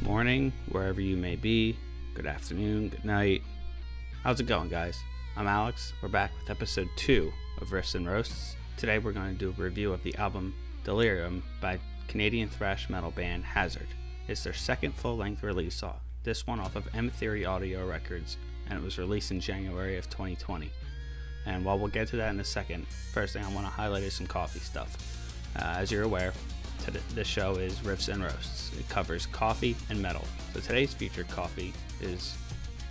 morning, wherever you may be. Good afternoon, good night. How's it going, guys? I'm Alex. We're back with episode 2 of Riffs and Roasts. Today we're going to do a review of the album Delirium by Canadian thrash metal band Hazzerd. It's their second full-length release, this one off of M Theory Audio Records, and it was released in January of 2020. And while we'll get to that in a second, first thing I want to highlight is some coffee stuff. As you're aware, this show is Riffs and Roasts. It covers coffee and metal. So today's featured coffee is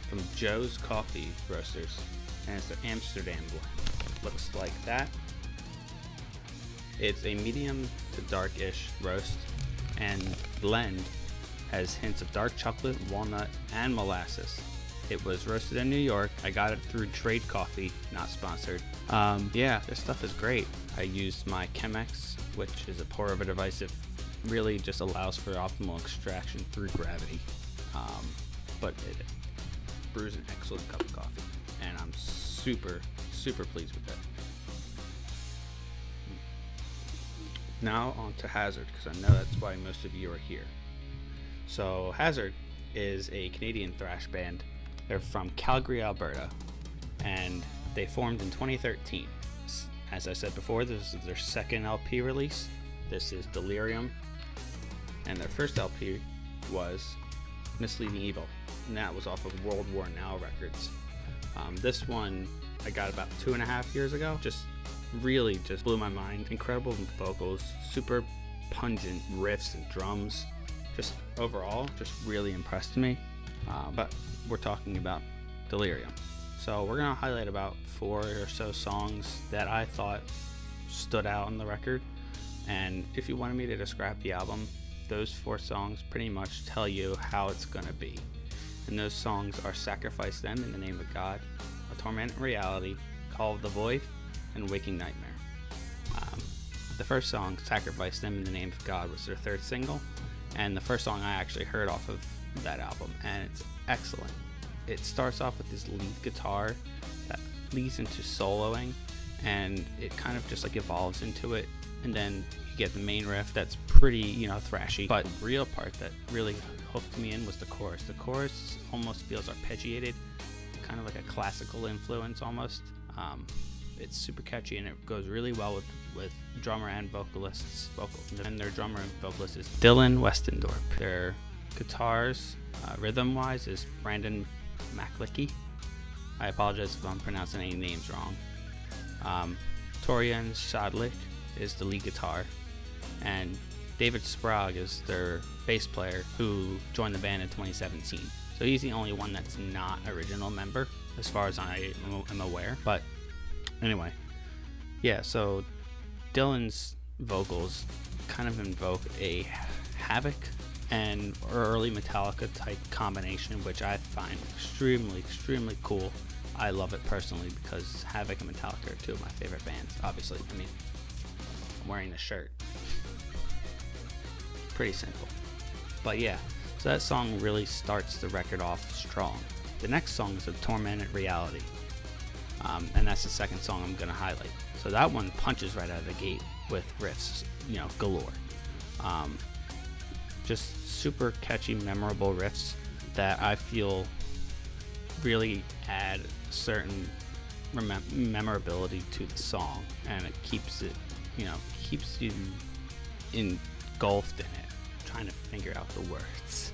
from Joe's Coffee Roasters, and it's the Amsterdam blend. Looks like that. It's a medium to darkish roast, and blend has hints of dark chocolate, walnut, and molasses. It was roasted in New York. I got it through Trade Coffee, not sponsored. Yeah, this stuff is great. I used my Chemex, which is a pour over device that really just allows for optimal extraction through gravity. But it brews an excellent cup of coffee, and I'm super pleased with it. Now on to Hazzerd, because I know that's why most of you are here. So Hazzerd is a Canadian thrash band. They're from Calgary, Alberta, and they formed in 2013. As I said before, this is their second LP release. This is Delirium, and their first LP was Misleading Evil, and that was off of World War Now Records. This one I got about 2.5 years ago. Really blew my mind. Incredible vocals, super pungent riffs and drums. Overall, really impressed me. But we're talking about Delirium. So we're going to highlight about 4 or so songs that I thought stood out on the record. And if you wanted me to describe the album, those 4 songs pretty much tell you how it's going to be. And those songs are Sacrifice Them in the Name of God, A Tormented Reality, Call of the Void, and Waking Nightmare. The first song, Sacrifice Them in the Name of God, was their 3rd single, and the first song I actually heard off of that album, and it's excellent. It starts off with this lead guitar that leads into soloing, and it kind of just evolves into it, and then you get the main riff that's pretty, thrashy. But the real part that really hooked me in was the chorus. The chorus almost feels arpeggiated, kind of like a classical influence almost. It's super catchy, and it goes really well with drummer and vocalists' vocals. And their drummer and vocalist is Dylan Westendorp. Their guitars, rhythm-wise, is Brandon Maklicki. I apologize if I'm pronouncing any names wrong. Torian Shadlik is the lead guitar, and David Sprague is their bass player, who joined the band in 2017. So he's the only one that's not original member, as far as I am aware. But anyway, yeah, so Dylan's vocals kind of invoke a Havoc and early Metallica type combination, which I find extremely cool. I love it personally because Havoc and Metallica are 2 of my favorite bands. Obviously, I'm wearing the shirt. Pretty simple. But yeah, so that song really starts the record off strong. The next song is A Tormented Reality. And that's the second song I'm going to highlight. So that one punches right out of the gate with riffs, galore. Just super catchy, memorable riffs that I feel really add certain memorability to the song, and it keeps you engulfed in it, trying to figure out the words.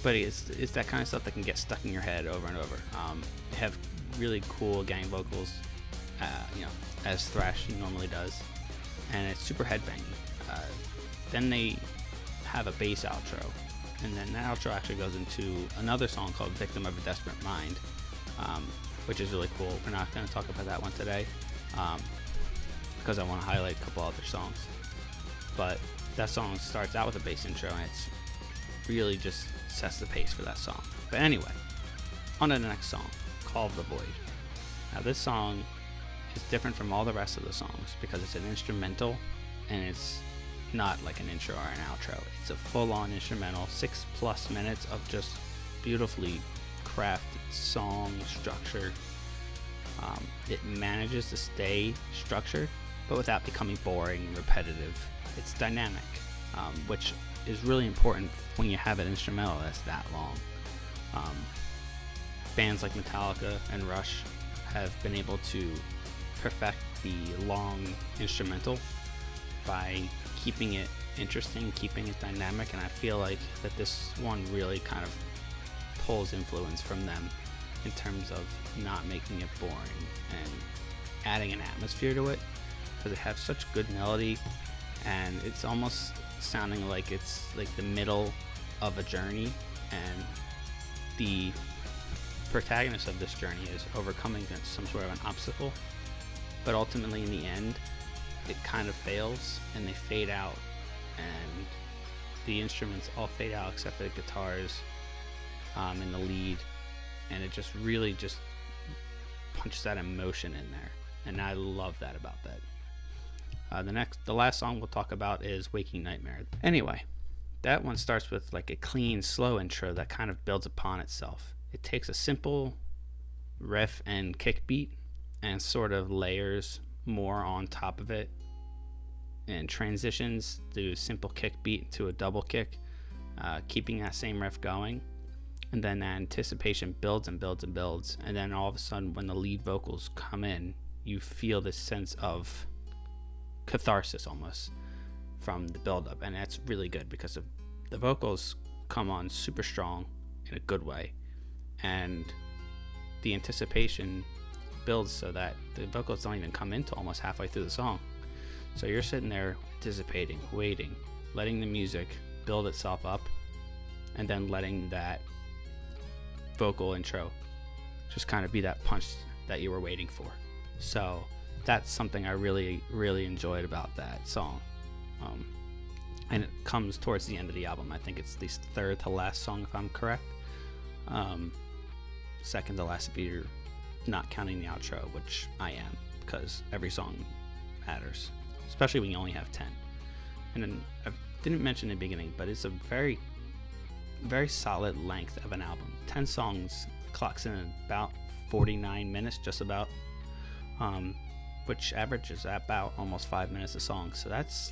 But it's that kind of stuff that can get stuck in your head over and over. They have really cool gang vocals, as thrash normally does, and it's super headbanging. Then they have a bass outro, and then that outro actually goes into another song called Victim of a Desperate Mind, which is really cool. We're not going to talk about that one today, because I want to highlight a couple other songs. But that song starts out with a bass intro, and it's really just sets the pace for that song. But anyway, on to the next song, Call of the Void. Now this song is different from all the rest of the songs because it's an instrumental, and it's not like an intro or an outro. It's a full-on instrumental, 6+ minutes of just beautifully crafted song structure. It manages to stay structured, but without becoming boring and repetitive. It's dynamic, which is really important when you have an instrumental that's that long. Bands like Metallica and Rush have been able to perfect the long instrumental by keeping it interesting, keeping it dynamic, and I feel like that this one really kind of pulls influence from them in terms of not making it boring and adding an atmosphere to it, because it has such good melody and it's almost sounding like it's like the middle of a journey, and the protagonist of this journey is overcoming some sort of an obstacle, but ultimately in the end it kind of fails and they fade out, and the instruments all fade out except for the guitars in the lead, and it just really just punches that emotion in there, and I love that about that. The last song we'll talk about is Waking Nightmare. Anyway, that one starts with like a clean, slow intro that kind of builds upon itself. It takes a simple riff and kick beat and sort of layers more on top of it and transitions the simple kick beat to a double kick, keeping that same riff going. And then that anticipation builds and builds and builds. And then all of a sudden, when the lead vocals come in, you feel this sense of catharsis almost from the build-up. And that's really good because the vocals come on super strong in a good way. And the anticipation builds so that the vocals don't even come in till almost halfway through the song. So you're sitting there anticipating, waiting, letting the music build itself up, and then letting that vocal intro just kind of be that punch that you were waiting for. So that's something I really, really enjoyed about that song. And it comes towards the end of the album. I think it's the third to last song, if I'm correct. Second to last if you're not counting the outro, which I am, because every song matters, especially when you only have 10. And then I didn't mention in the beginning, but it's a very, very solid length of an album. 10 songs clocks in about 49 minutes, just about, which averages about almost 5 minutes a song. So that's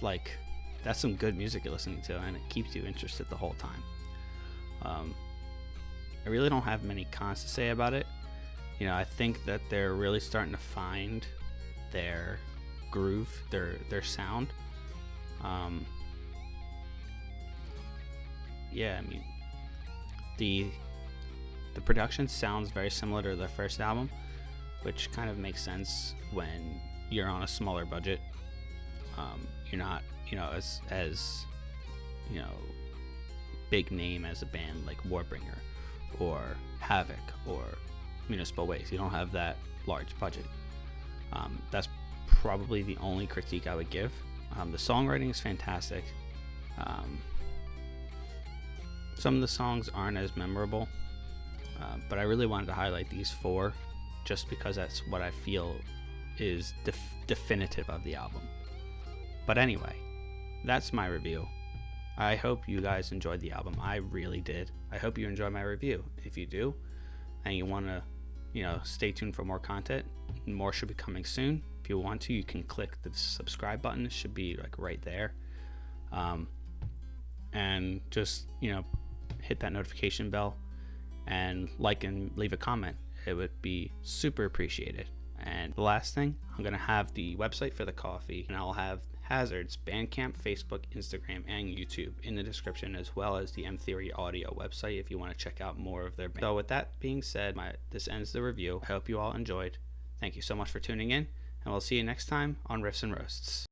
some good music you're listening to, and it keeps you interested the whole time. I really don't have many cons to say about it. You know, I think that they're really starting to find their groove, their sound. Yeah, I mean, the production sounds very similar to their first album, which kind of makes sense when you're on a smaller budget. You're not, as big name as a band like Warbringer or Havoc or Municipal Waste. You don't have that large budget. That's probably the only critique I would give. The songwriting is fantastic. Some of the songs aren't as memorable, but I really wanted to highlight these 4 just because that's what I feel is definitive of the album. But anyway, that's my review. I hope you guys enjoyed the album. I really did. I hope you enjoyed my review. If you do, and you want to, stay tuned for more content, more should be coming soon. If you want to, you can click the subscribe button. It should be like right there. And just, hit that notification bell and like and leave a comment. It would be super appreciated. And the last thing, I'm going to have the website for the coffee, and I'll have Hazzerd's Bandcamp, Facebook, Instagram, and YouTube in the description, as well as the M Theory Audio website if you want to check out more of their band. So with that being said, this ends the review. I hope you all enjoyed. Thank you so much for tuning in, and we'll see you next time on Riffs and Roasts.